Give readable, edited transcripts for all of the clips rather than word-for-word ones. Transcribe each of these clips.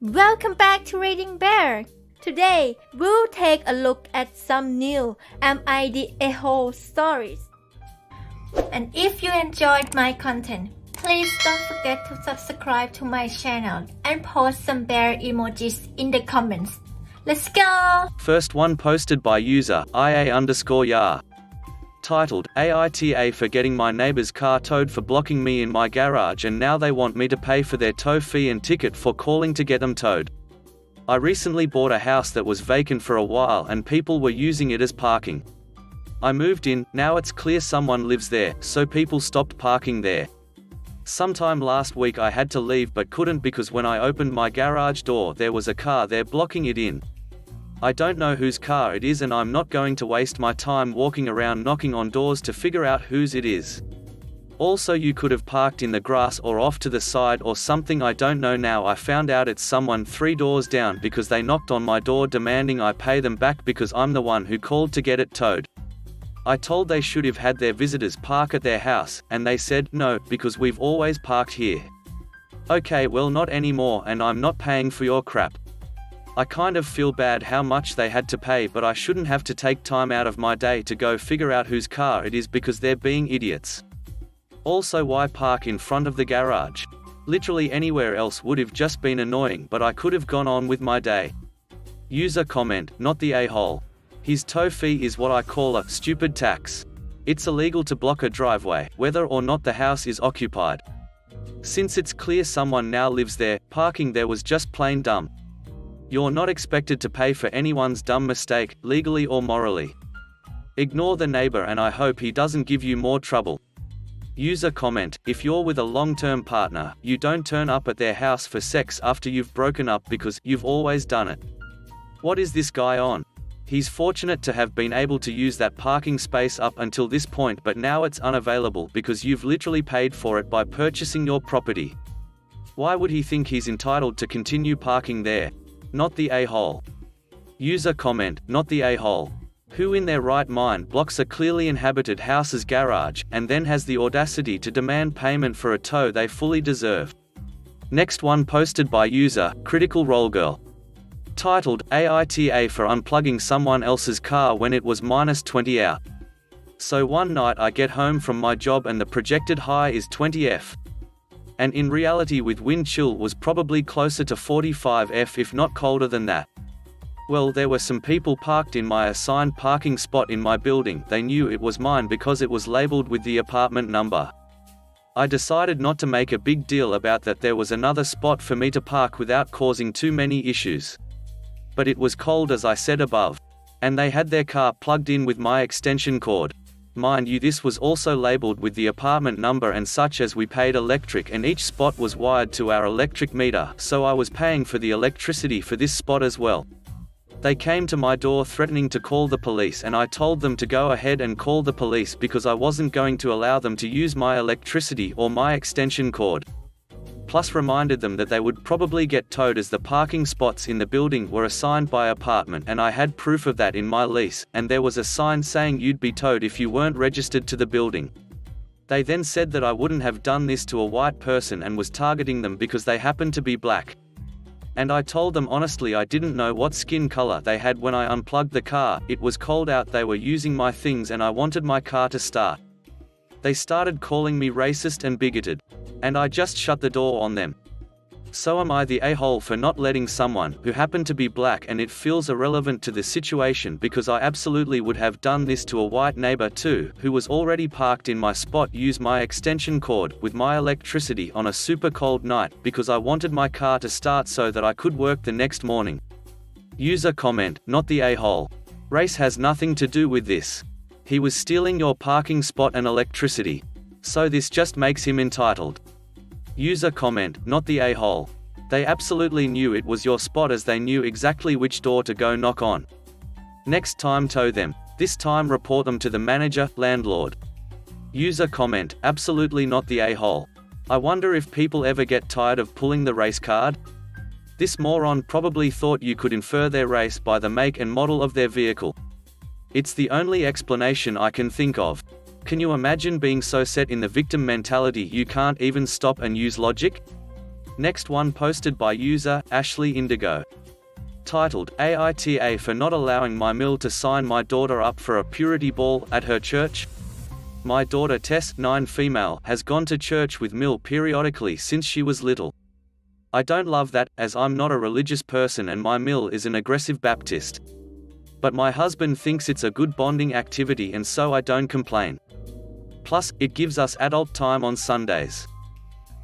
Welcome back to ReadingBear. Today, we'll take a look at some new Am I the A-hole stories. And if you enjoyed my content, please don't forget to subscribe to my channel and post some bear emojis in the comments. Let's go! First one posted by user IA_YAR. Titled, AITA for getting my neighbor's car towed for blocking me in my garage, and now they want me to pay for their tow fee and ticket for calling to get them towed. I recently bought a house that was vacant for a while and people were using it as parking. I moved in, now it's clear someone lives there, so people stopped parking there. Sometime last week I had to leave but couldn't because when I opened my garage door there was a car there blocking it in. I don't know whose car it is and I'm not going to waste my time walking around knocking on doors to figure out whose it is. Also, you could have parked in the grass or off to the side or something, I don't know. Now I found out it's someone 3 doors down because they knocked on my door demanding I pay them back because I'm the one who called to get it towed. I told they should have had their visitors park at their house, and they said, no, because we've always parked here. Okay, well not anymore, and I'm not paying for your crap. I kind of feel bad how much they had to pay, but I shouldn't have to take time out of my day to go figure out whose car it is because they're being idiots. Also, why park in front of the garage? Literally anywhere else would have just been annoying, but I could have gone on with my day. User comment, not the a-hole. His tow fee is what I call a stupid tax. It's illegal to block a driveway, whether or not the house is occupied. Since it's clear someone now lives there, parking there was just plain dumb. You're not expected to pay for anyone's dumb mistake, legally or morally. Ignore the neighbor and I hope he doesn't give you more trouble. User comment, if you're with a long-term partner, you don't turn up at their house for sex after you've broken up because you've always done it. What is this guy on? He's fortunate to have been able to use that parking space up until this point, but now it's unavailable because you've literally paid for it by purchasing your property. Why would he think he's entitled to continue parking there? Not the a-hole. User comment, not the a-hole. Who in their right mind blocks a clearly inhabited house's garage, and then has the audacity to demand payment for a tow they fully deserve? Next one posted by user, Critical Role Girl. Titled, AITA for unplugging someone else's car when it was -20 out. So one night I get home from my job and the projected high is 20°F. And in reality with wind chill was probably closer to 45°F if not colder than that. Well, there were some people parked in my assigned parking spot in my building. They knew it was mine because it was labeled with the apartment number. I decided not to make a big deal about that. There was another spot for me to park without causing too many issues. But it was cold as I said above. And they had their car plugged in with my extension cord. Mind you, this was also labeled with the apartment number and such, as we paid electric and each spot was wired to our electric meter, so I was paying for the electricity for this spot as well. They came to my door threatening to call the police, and I told them to go ahead and call the police because I wasn't going to allow them to use my electricity or my extension cord. Plus reminded them that they would probably get towed as the parking spots in the building were assigned by apartment and I had proof of that in my lease, and there was a sign saying you'd be towed if you weren't registered to the building. They then said that I wouldn't have done this to a white person and was targeting them because they happened to be black. And I told them honestly I didn't know what skin color they had when I unplugged the car. It was cold out, they were using my things and I wanted my car to start. They started calling me racist and bigoted. And I just shut the door on them. So am I the a-hole for not letting someone who happened to be black, and it feels irrelevant to the situation because I absolutely would have done this to a white neighbor too, who was already parked in my spot, use my extension cord with my electricity on a super cold night because I wanted my car to start so that I could work the next morning. User comment, not the a-hole. Race has nothing to do with this. He was stealing your parking spot and electricity. So this just makes him entitled. User comment, not the a-hole. They absolutely knew it was your spot as they knew exactly which door to go knock on. Next time tow them. This time report them to the manager, landlord. User comment, absolutely not the a-hole. I wonder if people ever get tired of pulling the race card? This moron probably thought you could infer their race by the make and model of their vehicle. It's the only explanation I can think of. Can you imagine being so set in the victim mentality you can't even stop and use logic? Next one posted by user Ashley Indigo. Titled, AITA for not allowing my mill to sign my daughter up for a purity ball at her church. My daughter Tess, 9 female, has gone to church with Mill periodically since she was little. I don't love that, as I'm not a religious person and my Mill is an aggressive Baptist. But my husband thinks it's a good bonding activity and so I don't complain. Plus, it gives us adult time on Sundays.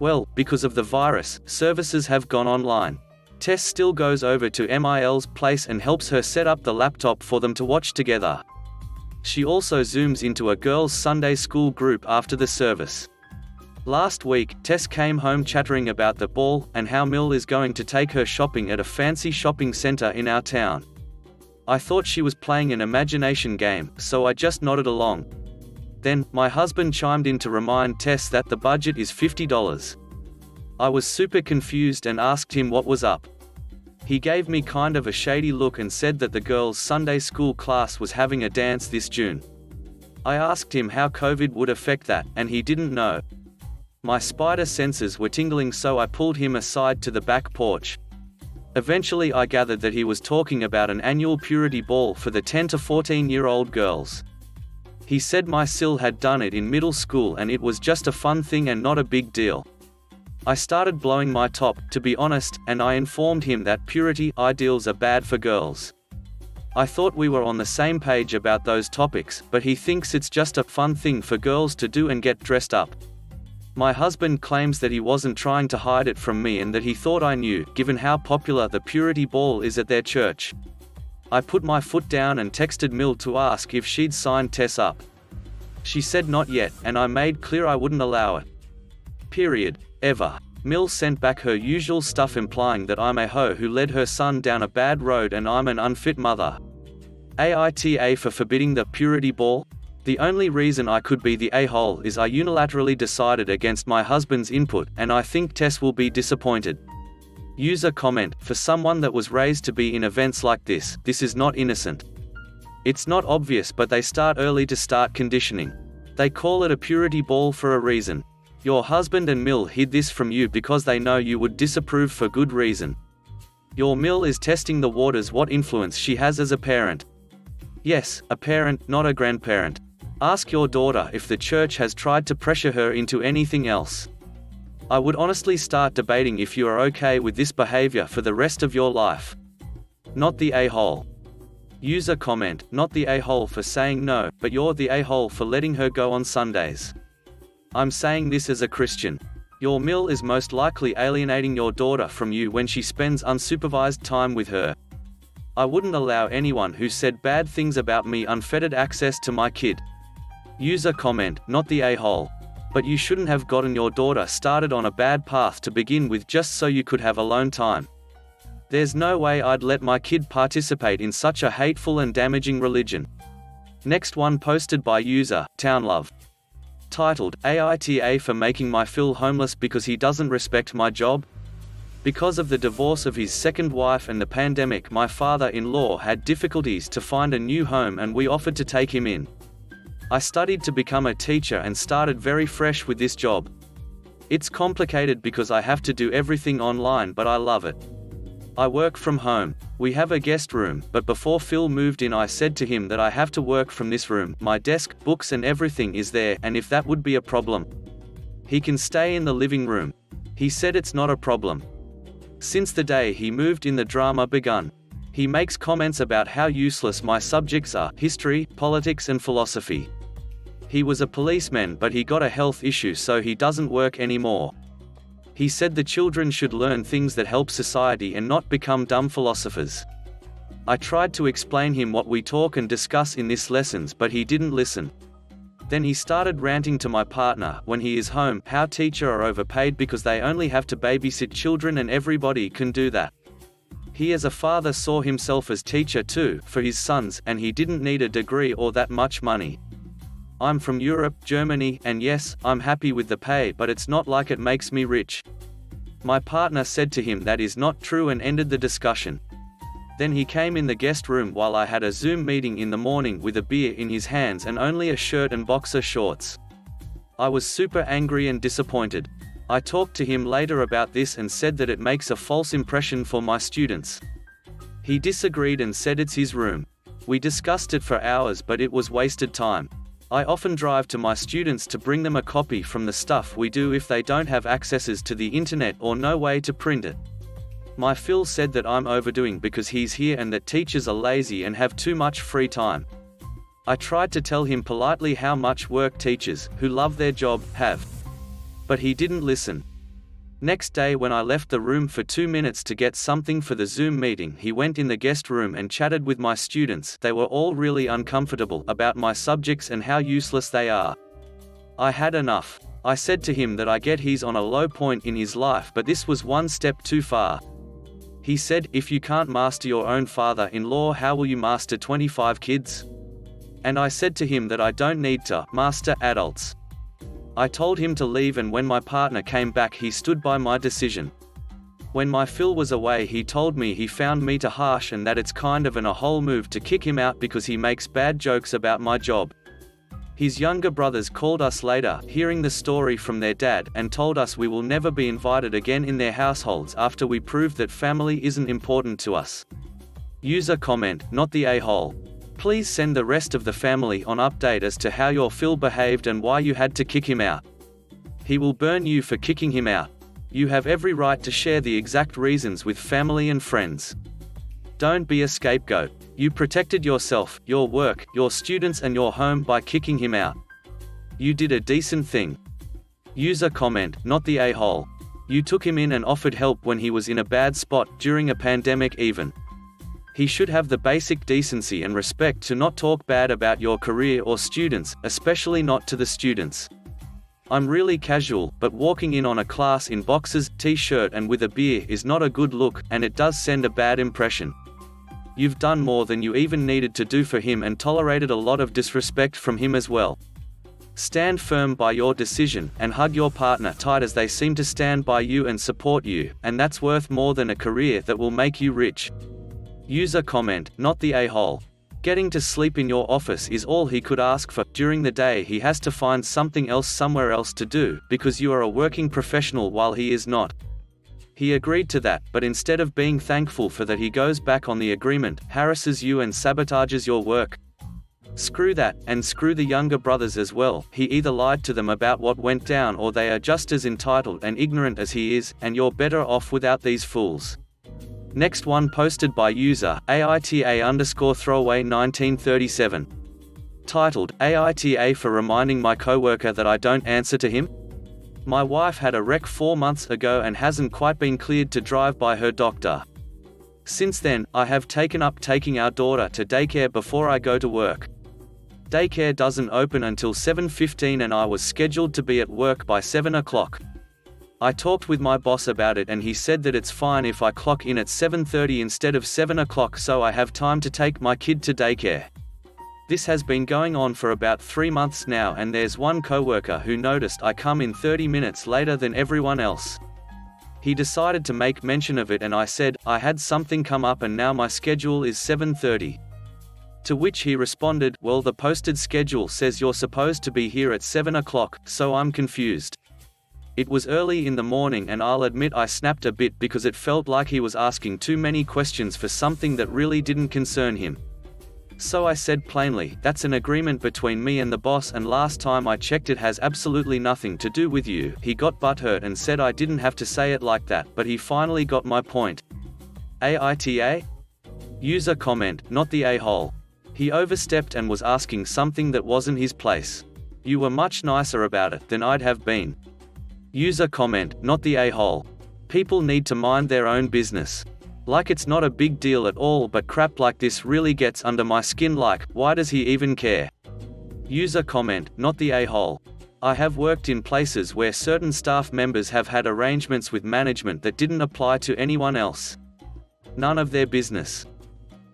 Well, because of the virus, services have gone online. Tess still goes over to Mil's place and helps her set up the laptop for them to watch together. She also zooms into a girls' Sunday school group after the service. Last week, Tess came home chattering about the ball and how Mill is going to take her shopping at a fancy shopping center in our town. I thought she was playing an imagination game, so I just nodded along. Then, my husband chimed in to remind Tess that the budget is $50. I was super confused and asked him what was up. He gave me kind of a shady look and said that the girls' Sunday school class was having a dance this June. I asked him how COVID would affect that, and he didn't know. My spider senses were tingling, so I pulled him aside to the back porch. Eventually I gathered that he was talking about an annual purity ball for the 10 to 14-year-old girls. He said my sil had done it in middle school and it was just a fun thing and not a big deal. I started blowing my top, to be honest, and I informed him that purity ideals are bad for girls. I thought we were on the same page about those topics, but he thinks it's just a fun thing for girls to do and get dressed up. My husband claims that he wasn't trying to hide it from me and that he thought I knew, given how popular the purity ball is at their church. I put my foot down and texted Mill to ask if she'd signed Tess up. She said not yet, and I made clear I wouldn't allow it. Period. Ever. Mill sent back her usual stuff implying that I'm a hoe who led her son down a bad road and I'm an unfit mother. AITA for forbidding the purity ball? The only reason I could be the a-hole is I unilaterally decided against my husband's input, and I think Tess will be disappointed. User comment, for someone that was raised to be in events like this is not innocent. It's not obvious, but they start early to start conditioning. They call it a purity ball for a reason. Your husband and Mill hid this from you because they know you would disapprove for good reason. Your Mill is testing the waters what influence she has as a parent. Yes, a parent, not a grandparent. Ask your daughter if the church has tried to pressure her into anything else. I would honestly start debating if you are okay with this behavior for the rest of your life. Not the a-hole. User comment, not the a-hole for saying no, but you're the a-hole for letting her go on Sundays. I'm saying this as a Christian. Your Mill is most likely alienating your daughter from you when she spends unsupervised time with her. I wouldn't allow anyone who said bad things about me unfettered access to my kid. User comment, not the a-hole. But you shouldn't have gotten your daughter started on a bad path to begin with just so you could have alone time. There's no way I'd let my kid participate in such a hateful and damaging religion. Next one posted by user Townlove. Titled, AITA for making my Phil homeless because he doesn't respect my job? Because of the divorce of his second wife and the pandemic, my father-in-law had difficulties to find a new home and we offered to take him in. I studied to become a teacher and started very fresh with this job. It's complicated because I have to do everything online, but I love it. I work from home. We have a guest room, but before Phil moved in I said to him that I have to work from this room. My desk, books and everything is there, and if that would be a problem. He can stay in the living room. He said it's not a problem. Since the day he moved in, the drama begun. He makes comments about how useless my subjects are: history, politics and philosophy. He was a policeman, but he got a health issue so he doesn't work anymore. He said the children should learn things that help society and not become dumb philosophers. I tried to explain him what we talk and discuss in these lessons, but he didn't listen. Then he started ranting to my partner, when he is home, how teachers are overpaid because they only have to babysit children and everybody can do that. He as a father saw himself as teacher too, for his sons, and he didn't need a degree or that much money. I'm from Europe, Germany, and yes, I'm happy with the pay, but it's not like it makes me rich. My partner said to him that is not true and ended the discussion. Then he came in the guest room while I had a Zoom meeting in the morning with a beer in his hands and only a shirt and boxer shorts. I was super angry and disappointed. I talked to him later about this and said that it makes a false impression for my students. He disagreed and said it's his room. We discussed it for hours, but it was wasted time. I often drive to my students to bring them a copy from the stuff we do if they don't have accesses to the internet or no way to print it. My Phil said that I'm overdoing because he's here and that teachers are lazy and have too much free time. I tried to tell him politely how much work teachers, who love their job, have. But he didn't listen. Next day when I left the room for 2 minutes to get something for the Zoom meeting, he went in the guest room and chatted with my students. They were all really uncomfortable about my subjects and how useless they are. I had enough. I said to him that I get he's on a low point in his life, but this was one step too far. He said, if you can't master your own father-in-law, how will you master 25 kids? And I said to him that I don't need to master adults. I told him to leave, and when my partner came back he stood by my decision. When my Phil was away he told me he found me too harsh and that it's kind of a whole move to kick him out because he makes bad jokes about my job. His younger brothers called us later, hearing the story from their dad, and told us we will never be invited again in their households after we proved that family isn't important to us. User comment, not the a-hole. Please send the rest of the family on update as to how your Phil behaved and why you had to kick him out. He will burn you for kicking him out. You have every right to share the exact reasons with family and friends. Don't be a scapegoat. You protected yourself, your work, your students and your home by kicking him out. You did a decent thing. User comment, not the a-hole. You took him in and offered help when he was in a bad spot, during a pandemic even. He should have the basic decency and respect to not talk bad about your career or students, especially not to the students. I'm really casual, but walking in on a class in boxers, t-shirt and with a beer is not a good look, and it does send a bad impression. You've done more than you even needed to do for him and tolerated a lot of disrespect from him as well. Stand firm by your decision, and hug your partner tight as they seem to stand by you and support you, and that's worth more than a career that will make you rich. User comment, not the a-hole. Getting to sleep in your office is all he could ask for. During the day he has to find something else somewhere else to do, because you are a working professional while he is not. He agreed to that, but instead of being thankful for that he goes back on the agreement, harasses you and sabotages your work. Screw that, and screw the younger brothers as well. He either lied to them about what went down or they are just as entitled and ignorant as he is, and you're better off without these fools. Next one posted by user AITA_throwaway 1937. Titled, AITA for reminding my coworker that I don't answer to him? My wife had a wreck 4 months ago and hasn't quite been cleared to drive by her doctor. Since then, I have taken up taking our daughter to daycare before I go to work. Daycare doesn't open until 7:15 and I was scheduled to be at work by 7 o'clock. I talked with my boss about it and he said that it's fine if I clock in at 7:30 instead of 7 o'clock so I have time to take my kid to daycare. This has been going on for about 3 months now, and there's one coworker who noticed I come in 30 minutes later than everyone else. He decided to make mention of it and I said, I had something come up and now my schedule is 7:30. To which he responded, well, the posted schedule says you're supposed to be here at 7 o'clock, so I'm confused. It was early in the morning and I'll admit I snapped a bit because it felt like he was asking too many questions for something that really didn't concern him. So I said plainly, that's an agreement between me and the boss and last time I checked it has absolutely nothing to do with you. He got butthurt and said I didn't have to say it like that, but he finally got my point. AITA? User comment, not the a-hole. He overstepped and was asking something that wasn't his place. You were much nicer about it than I'd have been. User comment, not the a-hole. People need to mind their own business. Like it's not a big deal at all, but crap like this really gets under my skin, like, why does he even care? User comment, not the a-hole. I have worked in places where certain staff members have had arrangements with management that didn't apply to anyone else. None of their business.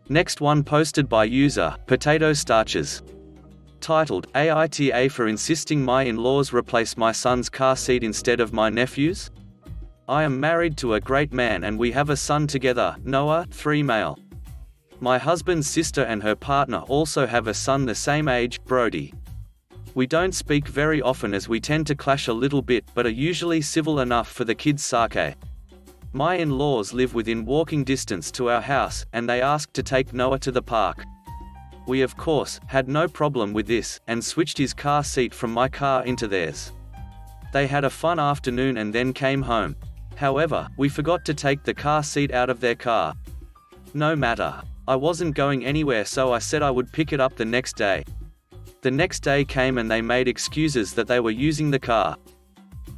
Next one posted by user Potato Starches. Titled, AITA for insisting my in-laws replace my son's car seat instead of my nephew's? I am married to a great man and we have a son together, Noah, 3 male. My husband's sister and her partner also have a son the same age, Brody. We don't speak very often as we tend to clash a little bit, but are usually civil enough for the kids' sake. My in-laws live within walking distance to our house, and they asked to take Noah to the park. We of course had no problem with this, and switched his car seat from my car into theirs. They had a fun afternoon and then came home. However, we forgot to take the car seat out of their car. No matter. I wasn't going anywhere, so I said I would pick it up the next day. The next day came and they made excuses that they were using the car.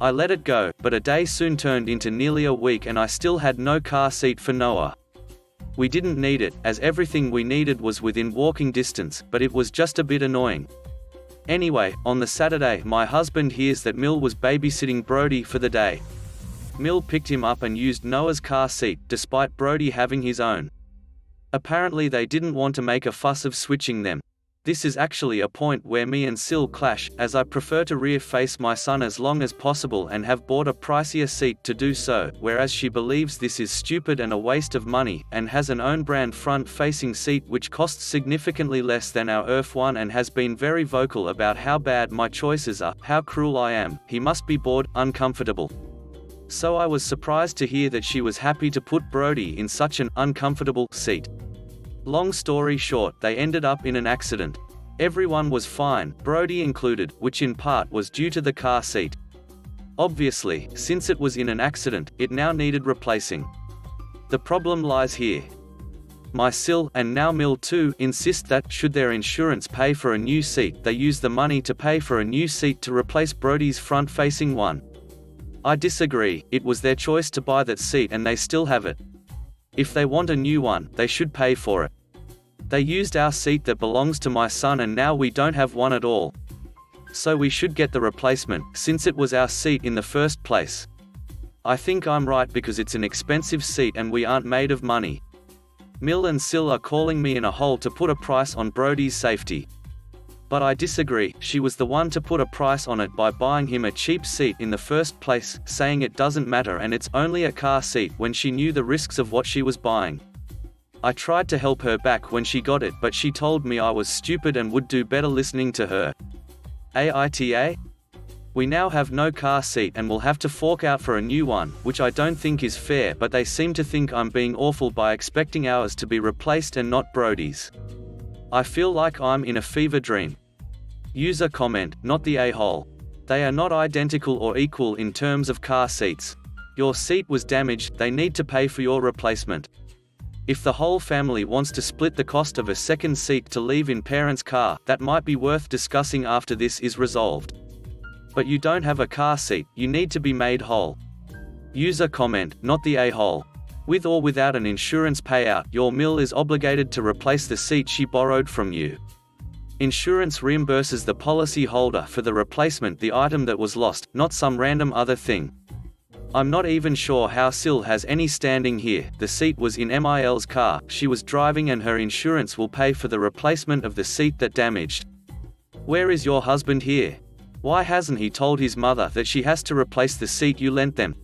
I let it go, but a day soon turned into nearly a week and I still had no car seat for Noah. We didn't need it, as everything we needed was within walking distance, but it was just a bit annoying. Anyway, on the Saturday, my husband hears that Mill was babysitting Brody for the day. Mill picked him up and used Noah's car seat, despite Brody having his own. Apparently they didn't want to make a fuss of switching them. This is actually a point where me and Sil clash, as I prefer to rear-face my son as long as possible and have bought a pricier seat to do so, whereas she believes this is stupid and a waste of money, and has an own brand front-facing seat which costs significantly less than our Earth one and has been very vocal about how bad my choices are, how cruel I am, he must be bored, uncomfortable. So I was surprised to hear that she was happy to put Brody in such an uncomfortable seat. Long story short, they ended up in an accident. Everyone was fine, Brody included, which in part was due to the car seat. Obviously, since it was in an accident, it now needed replacing. The problem lies here. My Sil, and now Mill too, insist that, should their insurance pay for a new seat, they use the money to pay for a new seat to replace Brody's front-facing one. I disagree. It was their choice to buy that seat and they still have it. If they want a new one, they should pay for it. They used our seat that belongs to my son and now we don't have one at all. So we should get the replacement, since it was our seat in the first place. I think I'm right because it's an expensive seat and we aren't made of money. Mill and Sil are calling me in a hole to put a price on Brody's safety. But I disagree, she was the one to put a price on it by buying him a cheap seat in the first place, saying it doesn't matter and it's only a car seat when she knew the risks of what she was buying. I tried to help her back when she got it, but she told me I was stupid and would do better listening to her. AITA? We now have no car seat and will have to fork out for a new one, which I don't think is fair, but they seem to think I'm being awful by expecting ours to be replaced and not Brody's. I feel like I'm in a fever dream. User comment, not the a-hole. They are not identical or equal in terms of car seats. Your seat was damaged, they need to pay for your replacement. If the whole family wants to split the cost of a second seat to leave in parents' car, that might be worth discussing after this is resolved. But you don't have a car seat, you need to be made whole. User comment, not the a-hole. With or without an insurance payout, your Mill is obligated to replace the seat she borrowed from you. Insurance reimburses the policy holder for the replacement, the item that was lost, not some random other thing. I'm not even sure how Sil has any standing here. The seat was in Mil's car, she was driving and her insurance will pay for the replacement of the seat that damaged. Where is your husband here? Why hasn't he told his mother that she has to replace the seat you lent them?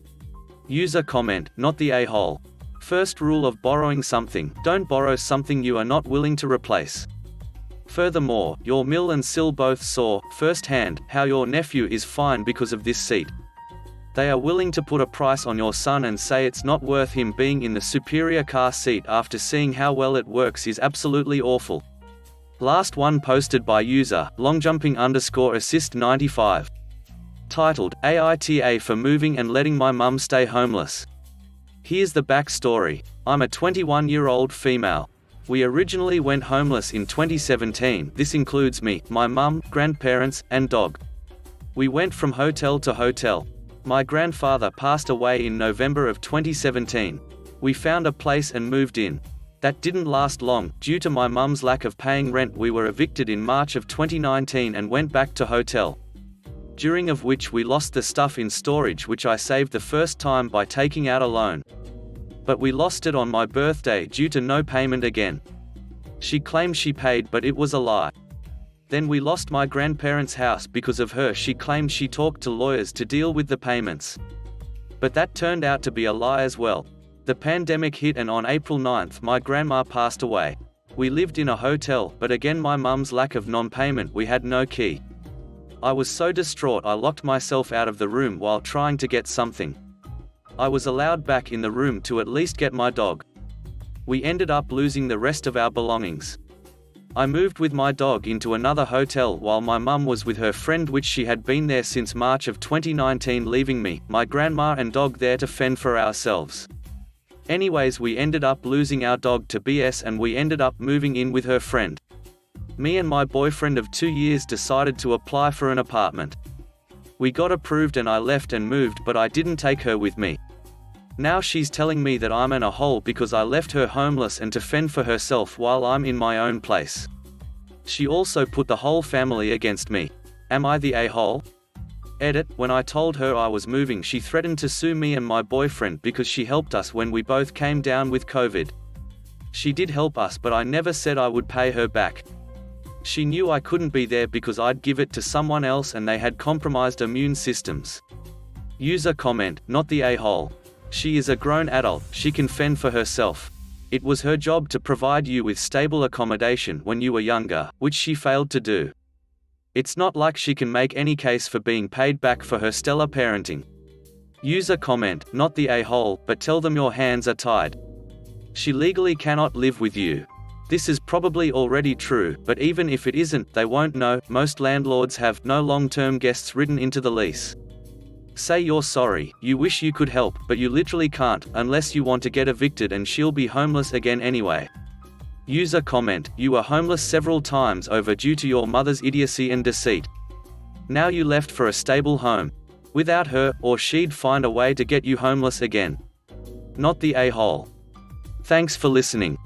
User comment, not the a-hole. First rule of borrowing something, don't borrow something you are not willing to replace. Furthermore, your Mill and Sil both saw, firsthand, how your nephew is fine because of this seat. They are willing to put a price on your son and say it's not worth him being in the superior car seat after seeing how well it works is absolutely awful. Last one posted by user, longjumping_assist95. Titled, AITA for moving and letting my mum stay homeless. Here's the backstory. I'm a 21-year-old female. We originally went homeless in 2017, this includes me, my mum, grandparents, and dog. We went from hotel to hotel. My grandfather passed away in November of 2017. We found a place and moved in. That didn't last long. Due to my mum's lack of paying rent, we were evicted in March of 2019 and went back to hotel. During of which we lost the stuff in storage which I saved the first time by taking out a loan. But we lost it on my birthday due to no payment again. She claimed she paid, but it was a lie. Then we lost my grandparents' house because of her. She claimed she talked to lawyers to deal with the payments. But that turned out to be a lie as well. The pandemic hit and on April 9th my grandma passed away. We lived in a hotel, but again my mum's lack of non-payment, we had no key. I was so distraught I locked myself out of the room while trying to get something. I was allowed back in the room to at least get my dog. We ended up losing the rest of our belongings. I moved with my dog into another hotel while my mum was with her friend, which she had been there since March of 2019, leaving me, my grandma and dog there to fend for ourselves. Anyways, we ended up losing our dog to BS and we ended up moving in with her friend. Me and my boyfriend of 2 years decided to apply for an apartment. We got approved and I left and moved, but I didn't take her with me. Now she's telling me that I'm in a hole because I left her homeless and to fend for herself while I'm in my own place. She also put the whole family against me. Am I the a-hole? Edit. When I told her I was moving, she threatened to sue me and my boyfriend because she helped us when we both came down with COVID. She did help us, but I never said I would pay her back. She knew I couldn't be there because I'd give it to someone else and they had compromised immune systems. User comment, not the a-hole. She is a grown adult, she can fend for herself. It was her job to provide you with stable accommodation when you were younger, which she failed to do. It's not like she can make any case for being paid back for her stellar parenting. User comment, not the a-hole, but tell them your hands are tied. She legally cannot live with you. This is probably already true, but even if it isn't, they won't know. Most landlords have no long-term guests written into the lease. Say you're sorry, you wish you could help, but you literally can't, unless you want to get evicted and she'll be homeless again anyway. User comment, you were homeless several times over due to your mother's idiocy and deceit. Now you left for a stable home. Without her, or she'd find a way to get you homeless again. Not the a-hole. Thanks for listening.